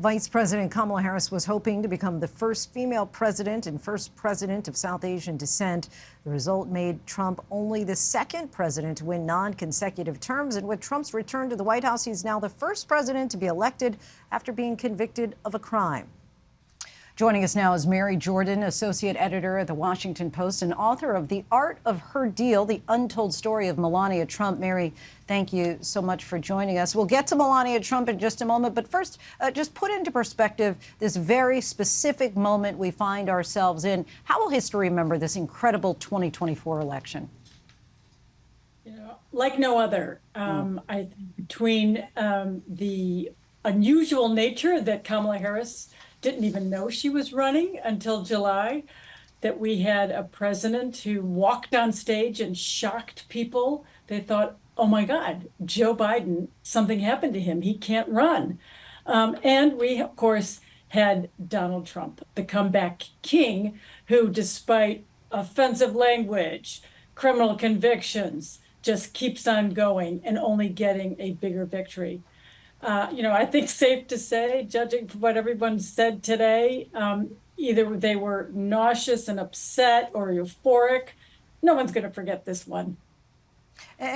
Vice President Kamala Harris was hoping to become the first female president and first president of South Asian descent. The result made Trump only the second president to win non-consecutive terms. And with Trump's return to the White House, he's now the first president to be elected after being convicted of a crime. Joining us now is Mary Jordan, associate editor at The Washington Post and author of The Art of Her Deal, The Untold Story of Melania Trump. Mary, thank you so much for joining us. We'll get to Melania Trump in just a moment, but first, just put into perspective this very specific moment we find ourselves in. How will history remember this incredible 2024 election? You know, like no other. I think between the unusual nature that Kamala Harris didn't even know she was running until July, that we had a president who walked on stage and shocked people. They thought, oh my God, Joe Biden, something happened to him. He can't run. And we, of course, had Donald Trump, the comeback king, who, despite offensive language, criminal convictions, just keeps on going and only getting a bigger victory. I think safe to say, judging from what everyone said today, either they were nauseous and upset or euphoric. No one's going to forget this one.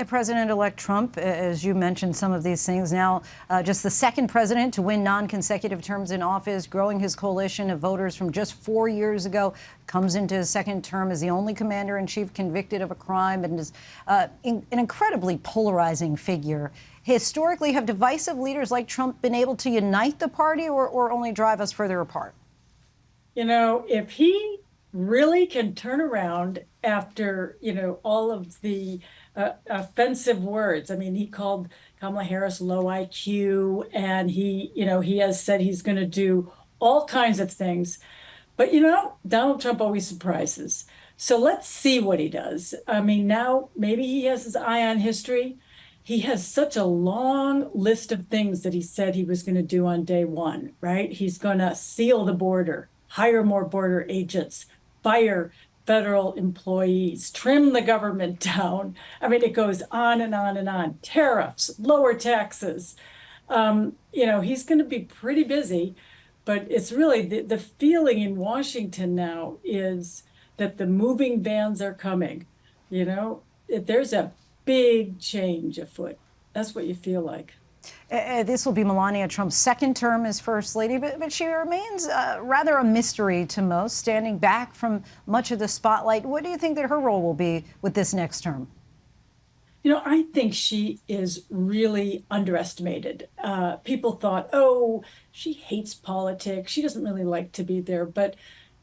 President-elect Trump, as you mentioned some of these things, now just the second president to win non-consecutive terms in office, growing his coalition of voters from just 4 years ago, comes into his second term as the only commander-in-chief convicted of a crime, and is an incredibly polarizing figure. Historically, have divisive leaders like Trump been able to unite the party or only drive us further apart? You know, if he really can turn around after, all of the offensive words. I mean, he called Kamala Harris low IQ, and he has said he's going to do all kinds of things. But, Donald Trump always surprises. So let's see what he does. I mean, now maybe he has his eye on history. He has such a long list of things that he said he was going to do on day one, right? He's going to seal the border, hire more border agents, fire federal employees, trim the government down. I mean, it goes on and on and on. Tariffs, lower taxes. He's going to be pretty busy, but it's really the feeling in Washington now is that the moving vans are coming. There's a big change afoot. That's what you feel like. This will be Melania Trump's second term as First Lady, but she remains rather a mystery to most, standing back from much of the spotlight. What do you think that her role will be with this next term? I think she is really underestimated. People thought, oh, she hates politics. She doesn't really like to be there. But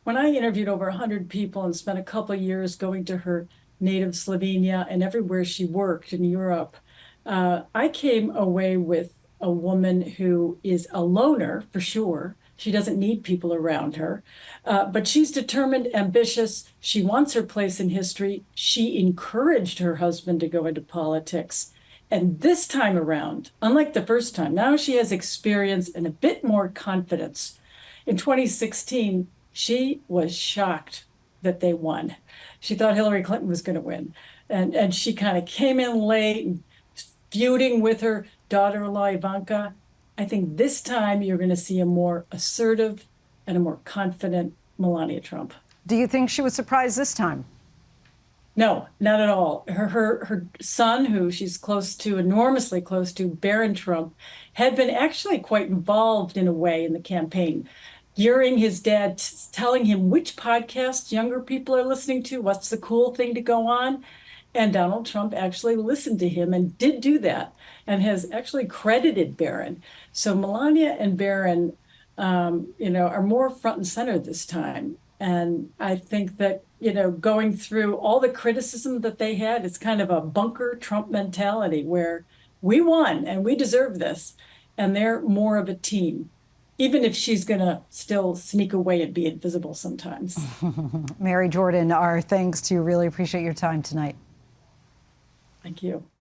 when I interviewed over 100 people and spent a couple of years going to her native Slovenia and everywhere she worked in Europe, I came away with a woman who is a loner, for sure. She doesn't need people around her, but she's determined, ambitious. She wants her place in history. She encouraged her husband to go into politics. And this time around, unlike the first time, now she has experience and a bit more confidence. In 2016, she was shocked that they won. She thought Hillary Clinton was going to win. And she kind of came in late and feuding with her daughter-in-law, Ivanka. I think this time you're going to see a more assertive and a more confident Melania Trump. Do you think she was surprised this time? No, not at all. Her son, who she's close to, enormously close to, Barron Trump, had been actually quite involved in a way in the campaign, hearing his dad telling him which podcasts younger people are listening to, what's the cool thing to go on. And Donald Trump actually listened to him and did do that and has actually credited Barron. So Melania and Barron, are more front and center this time. And I think that, going through all the criticism that they had, it's kind of a bunker Trump mentality where we won and we deserve this. And they're more of a team, even if she's going to still sneak away and be invisible sometimes. Mary Jordan, our thanks to you. Really appreciate your time tonight. Thank you.